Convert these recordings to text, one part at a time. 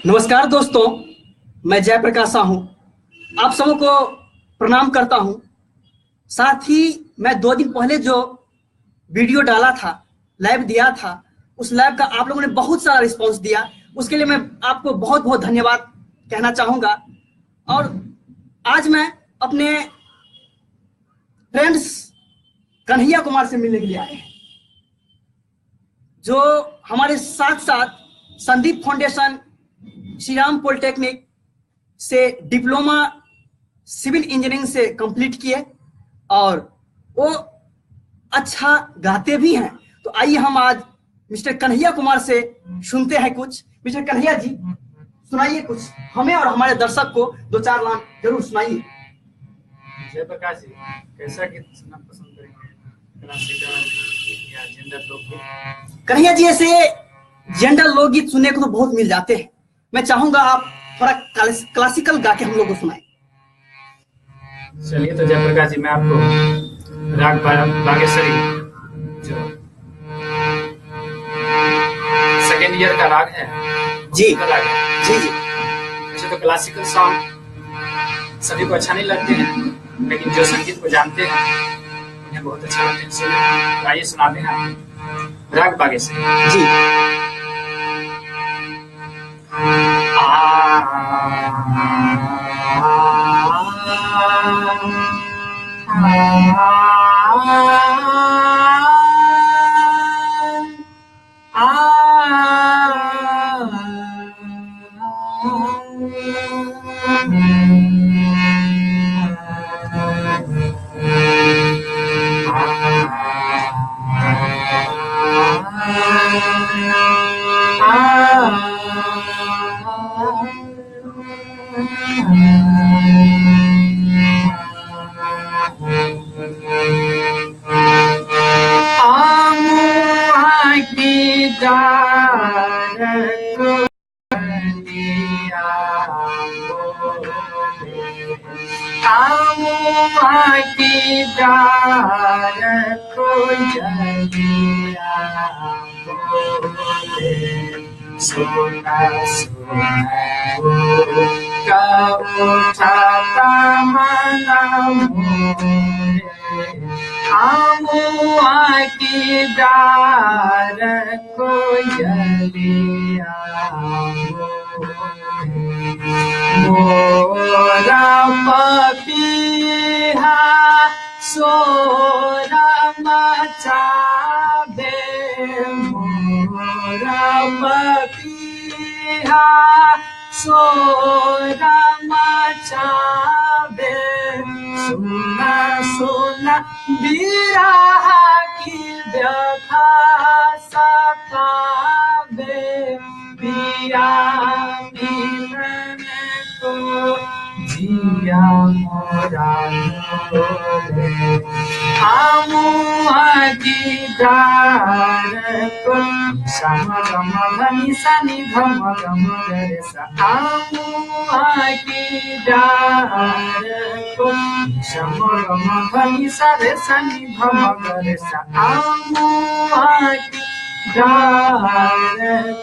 नमस्कार दोस्तों, मैं जयप्रकाश साहू आप सबों को प्रणाम करता हूं। साथ ही मैं 2 दिन पहले जो वीडियो डाला था, लाइव दिया था, उस लाइव का आप लोगों ने बहुत सारा रिस्पांस दिया। उसके लिए मैं आपको बहुत बहुत धन्यवाद कहना चाहूंगा। और आज मैं अपने फ्रेंड्स कन्हैया कुमार से मिलने के लिए आए हैं, जो हमारे साथ साथ संदीप फाउंडेशन श्री राम पॉलिटेक्निक से डिप्लोमा सिविल इंजीनियरिंग से कंप्लीट किए और वो अच्छा गाते भी हैं। तो आइए हम आज मिस्टर कन्हैया कुमार से सुनते हैं कुछ। मिस्टर कन्हैया जी, सुनाइए कुछ हमें और हमारे दर्शक को 2-4 लाइन जरूर सुनाइए। जयप्रकाश जी, कैसा गीत सुनना पसंद करेंगे? क्लासिकल या जेंडर लोकगीत? कन्हैया जी, ऐसे जेंडर लोकगीत सुनने को तो बहुत मिल जाते हैं। मैं चाहूंगा आप थोड़ा क्लासिकल गा के हम लोग को सुनाएं। चलिए तो जयप्रकाश जी, मैं आपको राग बागेश्वरी जो सेकेंड ईयर का राग है जी का राग है। जी जी। वैसे तो क्लासिकल सॉन्ग सभी को अच्छा नहीं लगते हैं, लेकिन जो संगीत को जानते हैं उन्हें बहुत अच्छा लगता है। सुनिए, आइए सुनाते हैं राग बागेश्वरी जी। मोरा पपीहा सोरा मचाबे, मोरा पपीहा सोरा मचाबे, सुना सुना बिरहा की व्यथा सताबे, पिया मिलन को जिया मोरा मोरे, आमुआ दीदार को सम गम धनि सनि धम गम रे सा, आमुआ दीदार को सम गम धनि सा रे सनि धम रे सा, आमुआ दार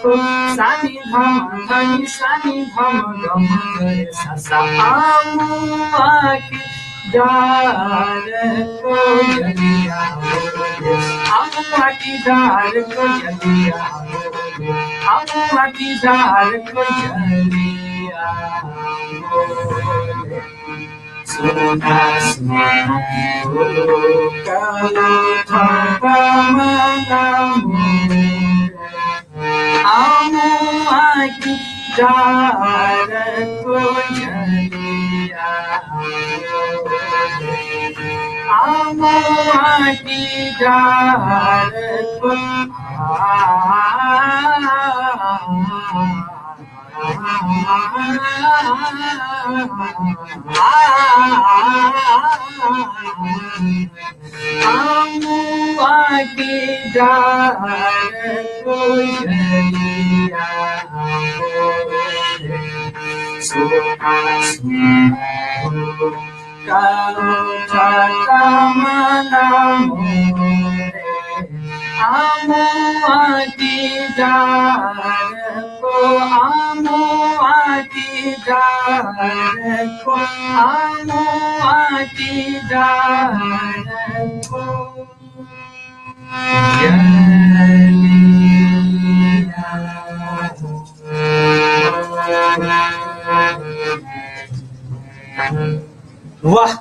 को सनि धम धनि सनि धम गम रे सा सा, आमुआ दार को जलिया बोले, आमुआ की दार को जलिया बोले, आमुआ की दार को जलिया बोले। सुना सुना बोलो कालो थाका मना मोरे, आमुआ की दार को जलिया बोले, आमुआ की दार को आमुआ की दार को जलिया बोले, सुना सुना कालो थाका मना मोरे, आमुआ की दार को आमुआ पाटीदार को आमो पाटीदार को वाह,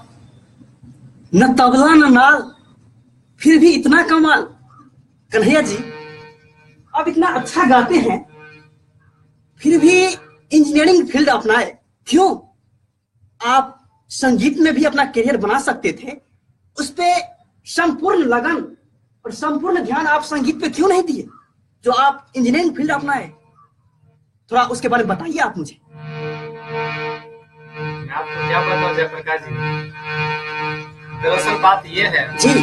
न तबला न नाल, फिर भी इतना कमाल। कन्हैया जी, आप इतना अच्छा गाते हैं, फिर भी इंजीनियरिंग फील्ड अपनाए क्यों? आप संगीत में भी अपना करियर बना सकते थे। उस पे संपूर्ण लगन और संपूर्ण ध्यान आप संगीत पे क्यों नहीं दिए, जो आप इंजीनियरिंग फील्ड अपनाए? थोड़ा उसके बारे में बताइए आप मुझे। मैं आपको क्या बताऊं जयप्रकाश जी, दरअसल बात यह है जी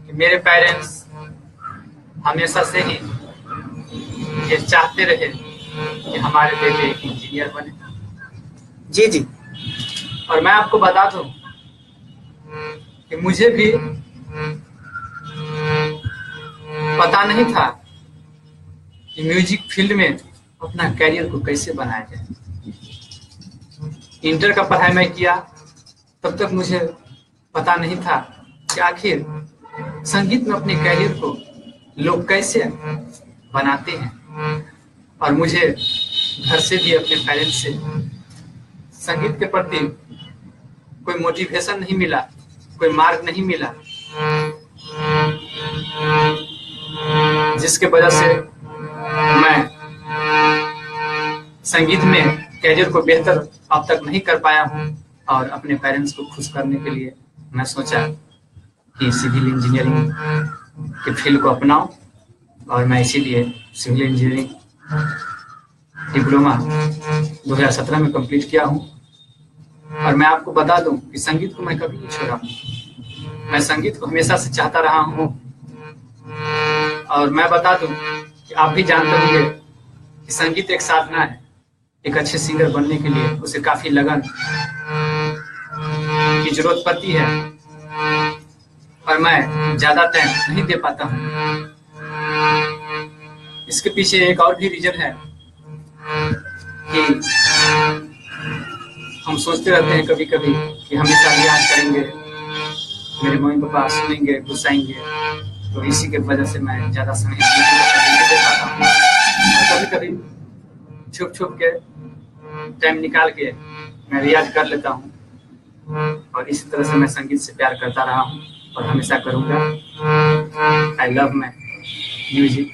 कि मेरे पेरेंट्स हमेशा से ही ये चाहते रहे कि हमारे बेटे एक इंजीनियर बने। जी जी और मैं आपको बता दूं कि मुझे भी पता नहीं था कि म्यूजिक फील्ड में अपना कैरियर को कैसे बनाया जाए। इंटर का पढ़ाई मैं किया, तब तक मुझे पता नहीं था कि आखिर संगीत में अपने कैरियर को लोग कैसे बनाते हैं। और मुझे घर से भी, अपने पेरेंट्स से संगीत के प्रति कोई मोटिवेशन नहीं मिला, कोई मार्ग नहीं मिला, जिसके वजह से मैं संगीत में कैरियर को बेहतर अब तक नहीं कर पाया हूँ। और अपने पेरेंट्स को खुश करने के लिए मैं सोचा कि सिविल इंजीनियरिंग के फील्ड को अपनाऊं, और मैं इसीलिए सिविल इंजीनियरिंग डिप्लोमा 2017 में कंप्लीट किया हूँ। और मैं आपको बता दूं कि संगीत को मैं कभी नहीं छोड़ा। मैं संगीत को हमेशा से चाहता रहा हूँ। और मैं बता दूं कि आप भी जानते होंगे कि संगीत एक साधना है। एक अच्छे सिंगर बनने के लिए उसे काफी लगन की जरूरत पड़ती है, और मैं ज्यादा टाइम नहीं दे पाता हूँ। इसके पीछे एक और भी रीजन है कि हम सोचते रहते हैं कभी कभी कि हमेशा रियाज करेंगे, मेरे मम्मी पापा सुनेंगे, गुस्साएंगे, तो इसी के वजह से मैं ज्यादा समय नहीं दे पाता हूँ। कभी कभी छुप छुप के टाइम निकाल के मैं रियाज कर लेता हूँ। और इसी तरह से मैं संगीत से प्यार करता रहा हूँ और हमेशा करूँगा। I love my music.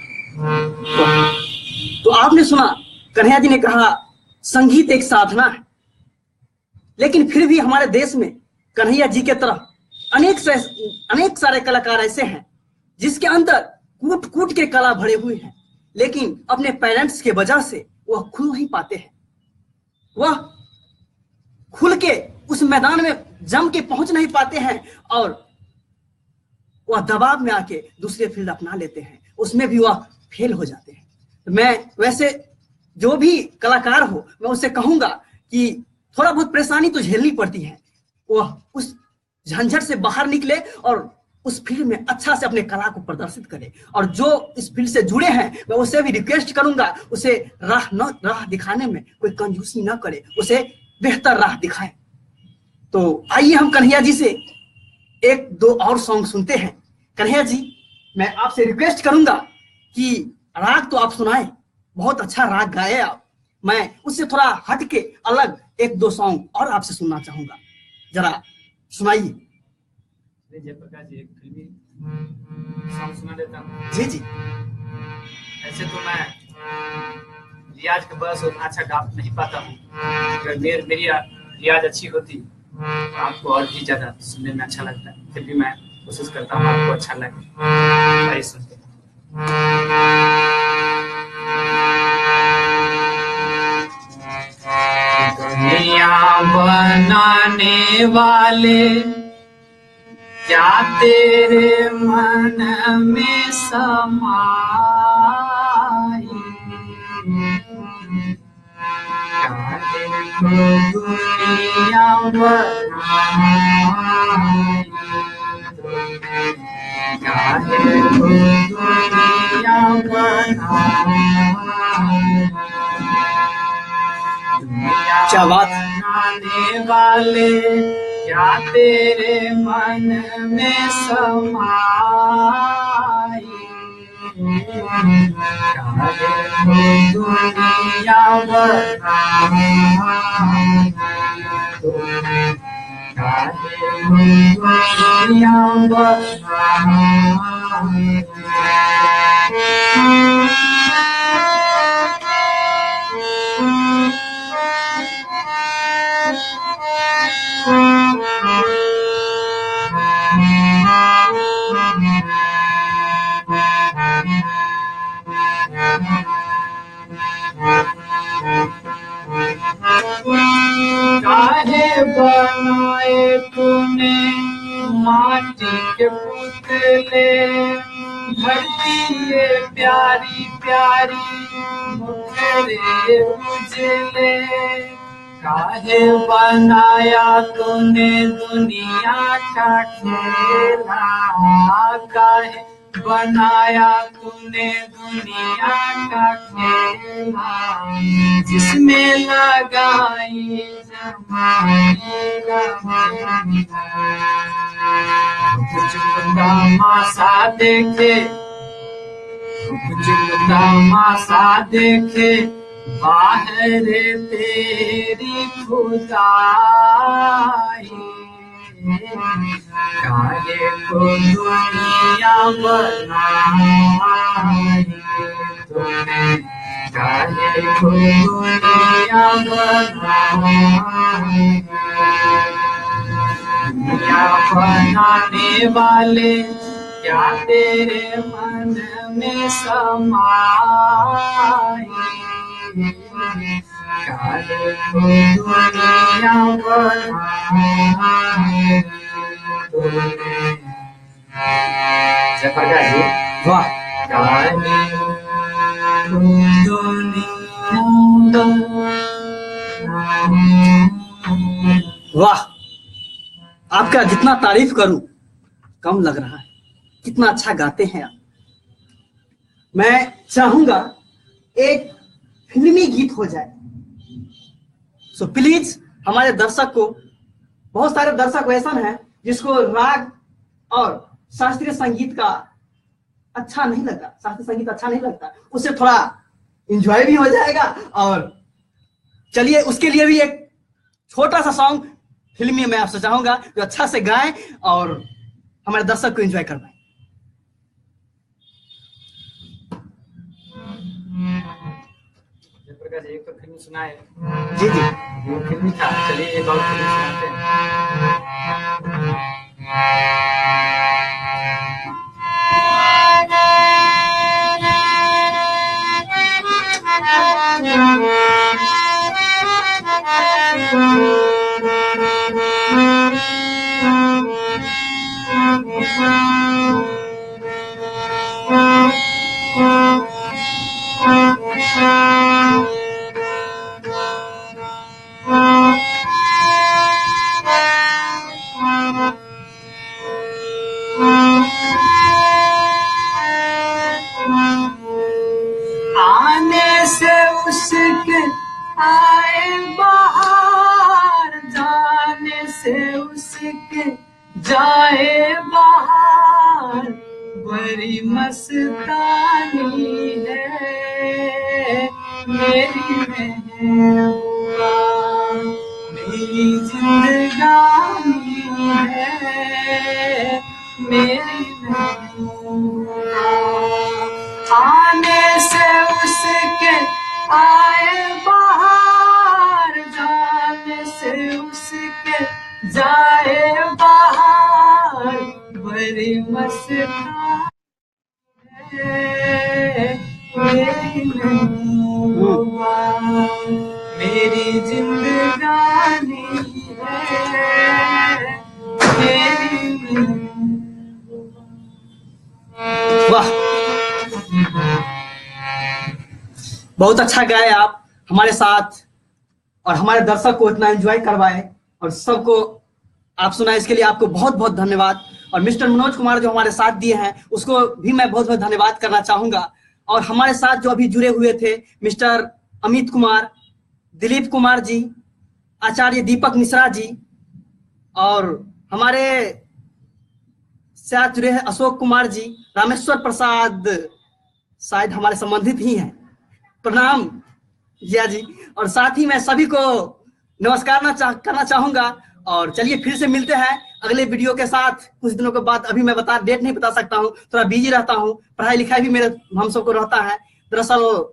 तो आपने सुना, कन्हैया जी ने कहा संगीत एक साधना है, लेकिन फिर भी हमारे देश में कन्हैया जी के तरह अनेक सारे कलाकार ऐसे हैं जिसके अंदर कूट कूट के कला भरे हुए हैं, लेकिन अपने पेरेंट्स के वजह से वह खुल नहीं पाते हैं। वह खुल के उस मैदान में जम के पहुंच नहीं पाते हैं, और वह दबाव में आके दूसरे फील्ड अपना लेते हैं, उसमें भी वह फेल हो जाते हैं। मैं वैसे जो भी कलाकार हो, मैं उससे कहूंगा कि थोड़ा बहुत परेशानी तो झेलनी पड़ती है, वह उस झंझट से बाहर निकले और उस फील्ड में अच्छा से अपने कला को प्रदर्शित करे। और जो इस फील्ड से जुड़े हैं, मैं उसे भी रिक्वेस्ट करूंगा, उसे राह दिखाने में कोई कंजूसी न करे, उसे बेहतर राह दिखाए। तो आइए हम कन्हैया जी से एक दो और सॉन्ग सुनते हैं। कन्हैया जी, मैं आपसे रिक्वेस्ट करूंगा कि राग तो आप सुनाए, बहुत अच्छा राग गाए आप, मैं उससे थोड़ा हट के अलग एक दो सॉन्ग और आपसे सुनना चाहूंगा, जरा सुनाइए। जयप्रकाश जी, एक फिल्मी सॉन्ग सुना देता हूँ। जी जी। ऐसे तो मैं रियाज के बस उतना अच्छा गा नहीं पाता हूँ। अगर मेरी रियाज अच्छी होती तो आपको और भी ज्यादा सुनने में अच्छा लगता है। फिर भी मैं कोशिश करता हूँ आपको अच्छा लगे। आइए सुनते हैं। दुनिया बनाने वाले क्या तेरे मन में समाए, दुनिया बनाए, दुनिया बनाए, क्या बात। बनाने वाले क्या तेरे मन में समाई, चाहे वो दुनिया बनाई, चाहे वो दुनिया बनाई। काहे बनाए तूने माटी के पुतले, धरती ये प्यारी प्यारी मुखड़े उजले। काहे बनाया तूने दुनिया का खेला, काहे बनाया तूने दुनिया का खेला, जिसमें लगाई तमाशा देखे, तमाशा देखे बाहर तेरी खुदाई। काहे को दुनिया बनाई तूने, काहे को दुनिया बनाई। दुनिया बनाने वाले क्या तेरे मन में समाई, काहे को दुनिया बनाई तूने। जयप्रकाश जी, वाह काहे को दुनिया बनाई। वाह, आपका जितना तारीफ करूं कम लग रहा है, कितना अच्छा गाते हैं आप। मैं चाहूंगा एक फिल्मी गीत हो जाए, सो प्लीज हमारे दर्शक को, बहुत सारे दर्शक ऐसा हैं जिसको राग और शास्त्रीय संगीत का अच्छा नहीं लगता, शास्त्रीय संगीत अच्छा नहीं लगता, उससे थोड़ा एंजॉय भी हो जाएगा। और चलिए उसके लिए भी एक छोटा सा सॉन्ग फिल्मी मैं आपसे चाहूंगा जो अच्छा से गाएं और हमारे दर्शक को एंजॉय करवाएं। जयप्रकाश जी, एक तो फिल्म सुनाए। जी जी, वो फिल्म था, चलिए एक और फिल्म सुनाते हैं। आने से उसके आए बाहर, जाने से उसके जाए बाहर। बड़ी मस्तानी है मेरी महबूबा, मेरी जिंदगानी है मेरी महबूबा। आने से उसके आए बाहर, जाने से उसके जाए बाहर। बड़ी मस्तानी है मेरी महबूबा, मेरी जिंदगानी है मेरी महबूबा। वाह, बहुत अच्छा गाए आप हमारे साथ और हमारे दर्शक को इतना एंजॉय करवाए और सबको आप सुना, इसके लिए आपको बहुत बहुत धन्यवाद। और मिस्टर मनोज कुमार जो हमारे साथ दिए हैं उसको भी मैं बहुत बहुत धन्यवाद करना चाहूंगा। और हमारे साथ जो अभी जुड़े हुए थे मिस्टर अमित कुमार, दिलीप कुमार जी, आचार्य दीपक मिश्रा जी, और हमारे साथ जुड़े हैं अशोक कुमार जी, रामेश्वर प्रसाद शायद हमारे संबंधित ही हैं, प्रणाम जिया जी। और साथ ही मैं सभी को नमस्कार करना चाहूंगा। और चलिए फिर से मिलते हैं अगले वीडियो के साथ कुछ दिनों के बाद। अभी मैं डेट नहीं बता सकता हूँ, थोड़ा बिजी रहता हूँ, पढ़ाई लिखाई भी मेरे हम सबको रहता है। दरअसल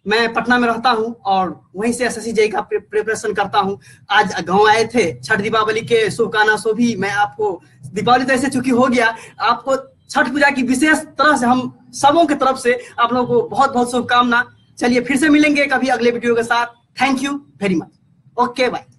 मैं पटना में रहता हूँ और वहीं से एसएससी जेईई का प्रिपरेशन करता हूँ। आज गांव आए थे, छठ दीपावली के शुभकामना सो भी मैं आपको, दीपावली तो ऐसे चूंकि हो गया, आपको छठ पूजा की विशेष तरह से हम सबों की तरफ से आप लोगों को बहुत बहुत शुभकामना। चलिए फिर से मिलेंगे कभी अगले वीडियो के साथ। Thank you very much. Okay bye.